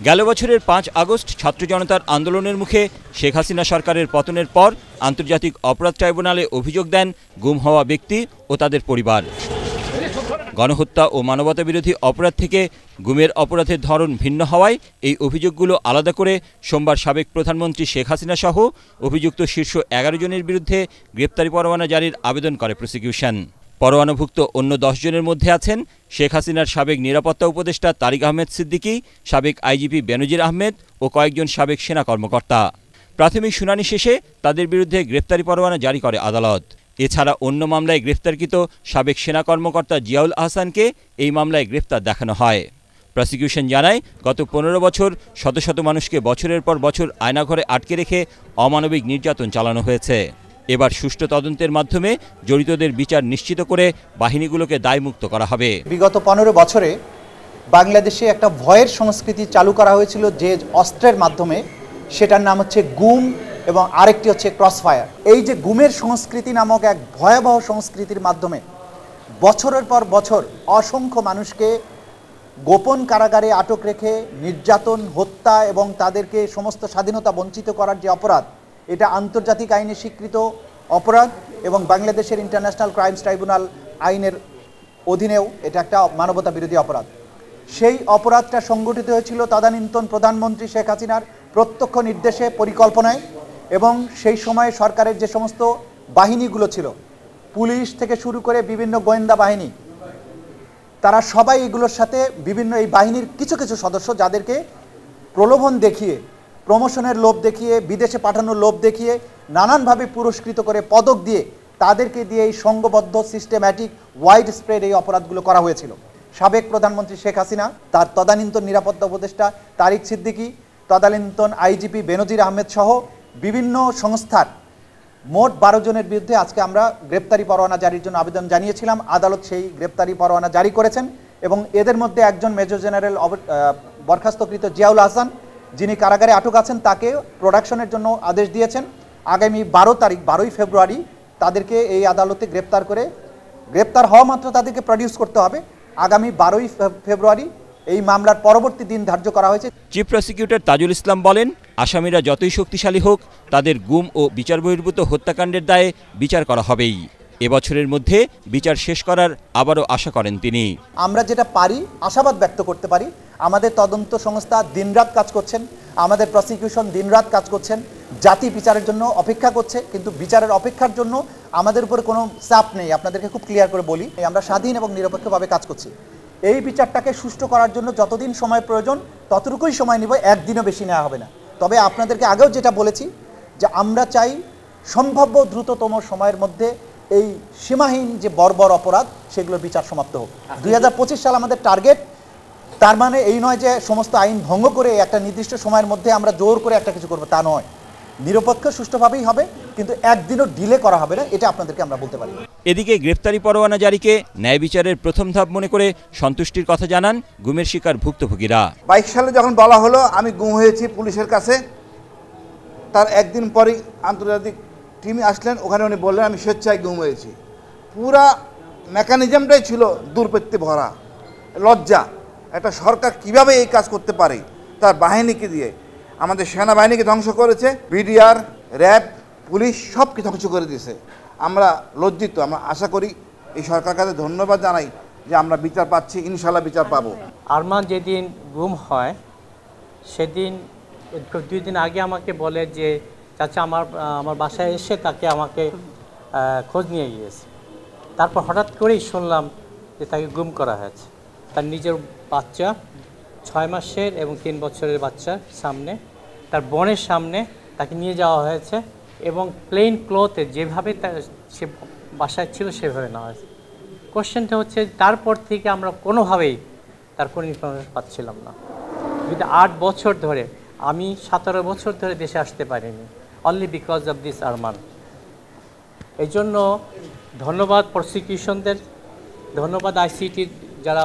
গেল বছরের 5 আগস্ট ছাত্র জনতার আন্দোলনের মুখে শেখ হাসিনা সরকারের পতনের পর আন্তর্জাতিক অপরাধ ট্রাইব্যুনালে অভিযোগ দেন গুম হওয়া ব্যক্তি ও তাদের পরিবার। গণহত্যা ও মানবতাবিরোধী অপরাধ থেকে গুমের অপরাধের ধরন ভিন্ন হওয়ায় এই অভিযোগগুলো আলাদা করে সোমবার সাবেক প্রধানমন্ত্রী শেখ হাসিনা সহ অভিযুক্ত শীর্ষ 11 জনের বিরুদ্ধে গ্রেপ্তারি পরোয়ানা জারির আবেদন করে প্রসিকিউশন। পরোয়ানাভুক্ত অন্য 10 জনের মধ্যে আছেন শেখ হাসিনার সাবেক নিরাপত্তা উপদেষ্টা তারিক আহমেদ সিদ্দিকী, সাবেক আইজিপি বেনজির আহমেদ ও কয়েকজন সাবেক সেনা কর্মকর্তা। প্রাথমিক শুনানি শেষে তাদের বিরুদ্ধে গ্রেপ্তারি পরোয়ানা জারি করে আদালত। এছাড়া অন্য মামলায় গ্রেফতারকৃত সাবেক সেনা কর্মকর্তা জিয়াউল আহসানকে এই মামলায় গ্রেফতার দেখানো হয়। প্রসিকিউশন জানায়, গত 15 বছর শত শত মানুষকে বছরের পর বছর আয়নাঘরে আটকে রেখে অমানবিক নির্যাতন চালানো হয়েছে। এবার সুষ্ঠু তদন্তের মাধ্যমে জড়িতদের বিচার নিশ্চিত করে বাহিনীগুলোকে দায়মুক্ত করা হবে। বিগত 15 বছরে বাংলাদেশে একটা ভয়ের সংস্কৃতি চালু করা হয়েছিল যে অস্ত্রের মাধ্যমে, সেটার নাম হচ্ছে গুম এবং আরেকটি হচ্ছে ক্রসফায়ার। এই যে গুমের সংস্কৃতি নামক এক ভয়াবহ সংস্কৃতির মাধ্যমে বছরের পর বছর অসংখ্য মানুষকে গোপন কারাগারে আটক রেখে নির্যাতন, হত্যা এবং তাদেরকে সমস্ত স্বাধীনতা বঞ্চিত করার যে অপরাধ, এটা আন্তর্জাতিক আইনে স্বীকৃত অপরাধ এবং বাংলাদেশের ইন্টারন্যাশনাল ক্রাইমস ট্রাইব্যুনাল আইনের অধীনেও এটা একটা মানবতা বিরোধী অপরাধ। সেই অপরাধটা সংগঠিত হয়েছিল তদানীন্তন প্রধানমন্ত্রী শেখ হাসিনার প্রত্যক্ষ নির্দেশে, পরিকল্পনায়, এবং সেই সময়ে সরকারের যে সমস্ত বাহিনীগুলো ছিল, পুলিশ থেকে শুরু করে বিভিন্ন গোয়েন্দা বাহিনী, তারা সবাই এগুলোর সাথে বিভিন্ন এই বাহিনীর কিছু কিছু সদস্য যাদেরকে প্রলোভন দেখিয়ে, প্রমোশনের লোভ দেখিয়ে, বিদেশে পাঠানোর লোভ দেখিয়ে, নানানভাবে পুরস্কৃত করে পদক দিয়ে তাদেরকে দিয়ে এই সংঘবদ্ধ সিস্টেম্যাটিক ওয়াইড স্প্রেড এই অপরাধগুলো করা হয়েছিল। সাবেক প্রধানমন্ত্রী শেখ হাসিনা, তার তদানীন্তন নিরাপত্তা উপদেষ্টা তারিক সিদ্দিকী, তদানীন্তন আইজিপি বেনজির আহমেদ সহ বিভিন্ন সংস্থার মোট 12 জনের বিরুদ্ধে আজকে আমরা গ্রেপ্তারি পরোয়ানা জারির জন্য আবেদন জানিয়েছিলাম। আদালত সেই গ্রেপ্তারি পরোয়ানা জারি করেছেন এবং এদের মধ্যে একজন মেজর জেনারেল বরখাস্তকৃত জিয়াউল আহসান, যিনি কারাগারে আটক আছেন, তাকে প্রোডাকশনের জন্য আদেশ দিয়েছেন। আগামী 12 ফেব্রুয়ারি তাদেরকে এই আদালতে গ্রেপ্তার হওয়া মাত্র তাদেরকে প্রডিউস করতে হবে। আগামী 12 ফেব্রুয়ারি এই মামলার পরবর্তী দিন ধার্য করা হয়েছে। চিফ প্রসিকিউটর তাজুল ইসলাম বলেন, আসামিরা যতই শক্তিশালী হোক, তাদের গুম ও বিচার বহির্ভূত হত্যাকাণ্ডের দায়ে বিচার করা হবেই। এবছরের মধ্যে বিচার শেষ করার আবারও আশা করেন তিনি। আমরা যেটা পারি, আশাবাদ ব্যক্ত করতে পারি, আমাদের তদন্ত সংস্থা দিনরাত কাজ করছেন, আমাদের প্রসিকিউশন দিনরাত কাজ করছেন, জাতি বিচারের জন্য অপেক্ষা করছে, কিন্তু বিচারের অপেক্ষার জন্য আমাদের উপরে কোনো চাপ নেই। আপনাদেরকে খুব ক্লিয়ার করে বলি, আমরা স্বাধীন এবং নিরপেক্ষভাবে কাজ করছি। এই বিচারটাকে সুষ্ঠু করার জন্য যতদিন সময় প্রয়োজন ততটুকুই সময় নিব, একদিনও বেশি নেওয়া হবে না। তবে আপনাদেরকে আগেও যেটা বলেছি যে আমরা চাই সম্ভাব্য দ্রুততম সময়ের মধ্যে এই সীমাহীন যে বর্বর অপরাধ, সেগুলোর বিচার সমাপ্ত হোক। 2025 সাল আমাদের টার্গেট। তার মানে এই নয় যে সমস্ত আইন ভঙ্গ করে একটা নির্দিষ্ট সময়ের মধ্যে আমরা জোর করে একটা কিছু করবো, তা নয়। নিরপেক্ষ সুষ্ঠুভাবেই হবে, কিন্তু একদিনও ডিলে করা হবে না, এটা আপনাদেরকে আমরা বলতে পারি। এদিকে গ্রেফতারি পরোয়ানা জারিকে ন্যায় বিচারের প্রথম ধাপ মনে করে সন্তুষ্টির কথা জানান গুমের শিকার ভুক্তভোগীরা। 22 সালে যখন বলা হলো আমি গুম হয়েছি পুলিশের কাছে, তার একদিন পরেই আন্তর্জাতিক টিম আসলেন, ওখানে উনি বললেন আমি স্বেচ্ছায় গুম হয়েছি। পুরা মেকানিজমটাই ছিল দুর্বৃত্তে ভরা, লজ্জা। একটা সরকার কিভাবে এই কাজ করতে পারে, তার বাহিনীকে দিয়ে আমাদের সেনাবাহিনীকে ধ্বংস করেছে, বিডিআর, র্যাব, পুলিশ সবকে ধ্বংস করে দিয়েছে। আমরা লজ্জিত। আমরা আশা করি এই সরকার কাছে ধন্যবাদ জানাই যে আমরা বিচার পাচ্ছি, ইনশাল্লাহ বিচার পাবো। আরমান যেদিন গুম হয় সেদিন 2 দিন আগে আমাকে বলে যে চাচা আমার বাসায় এসে তাকে আমাকে খোঁজ নিয়ে গিয়েছে। তারপর হঠাৎ করেই শুনলাম যে তাকে গুম করা হয়েছে। তার নিজের বাচ্চা 6 মাসের এবং 3 বছরের বাচ্চার সামনে, তার বোনের সামনে তাকে নিয়ে যাওয়া হয়েছে এবং প্লেন ক্লথে যেভাবে সে বাসায় ছিল সেভাবে নেওয়া হয়েছে। কোশ্চেনটা হচ্ছে তারপর থেকে আমরা কোনোভাবেই তার কোনো ইনফরমেশন পাচ্ছিলাম না। কিন্তু 8 বছর ধরে, আমি 17 বছর ধরে দেশে আসতে পারিনি, only because of this Arman. এই জন্য ধন্যবাদ প্রসিকিউশনদের, ধন্যবাদ আইসিটির যারা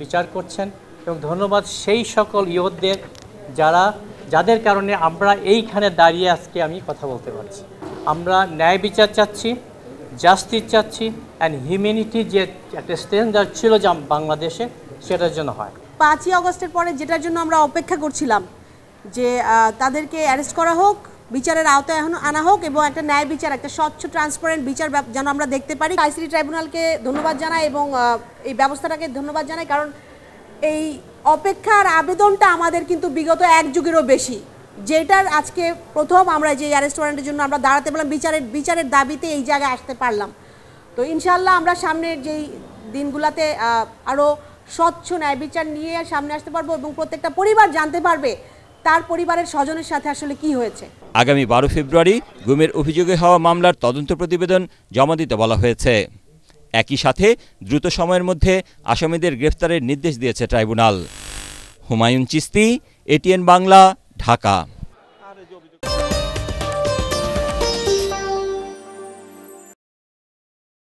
বিচার করছেন, এবং ধন্যবাদ সেই সকল ইয়োধদের যাদের কারণে আমরা এইখানে দাঁড়িয়ে আজকে আমি কথা বলতে পারছি। আমরা ন্যায় বিচার চাচ্ছি, জাস্টিস চাচ্ছি, অ্যান্ড হিউম্যানিটি যে একটা স্ট্যান্ডার্ড ছিল যা বাংলাদেশে, সেটার জন্য হয়। 5ই আগস্টের পরে যেটার জন্য আমরা অপেক্ষা করছিলাম যে তাদেরকে অ্যারেস্ট করা হোক, বিচারের আওতায় আনা হোক এবং একটা ন্যায় বিচার, একটা স্বচ্ছ ট্রান্সপারেন্ট বিচার যেন আমরা দেখতে পারি। আইসিটি ট্রাইব্যুনালকে ধন্যবাদ জানাই এবং এই ব্যবস্থাটাকে ধন্যবাদ জানাই, কারণ এই অপেক্ষার আবেদনটা আমাদের কিন্তু বিগত 1 যুগেরও বেশি, যেটার আজকে প্রথম আমরা যে অ্যারেস্ট ওয়ারেন্টের জন্য আমরা দাঁড়াতে পারলাম, বিচারের দাবিতে এই জায়গায় আসতে পারলাম। তো ইনশাল্লাহ আমরা সামনের যেই দিনগুলোতে আরও স্বচ্ছ ন্যায় বিচার নিয়ে সামনে আসতে পারবো এবং প্রত্যেকটা পরিবার জানতে পারবে তার পরিবারের স্বজনের সাথে আসলে কি হয়েছে। আগামী 12 ফেব্রুয়ারি গুমের অভিযোগে হওয়া মামলার তদন্ত প্রতিবেদন জমা দিতে বলা হয়েছে। একই সাথে দ্রুত সময়ের মধ্যে আসামিদের গ্রেফতারের নির্দেশ দিয়েছে ট্রাইব্যুনাল। হুমায়ুন চিস্তি, এটিএন বাংলা, ঢাকা।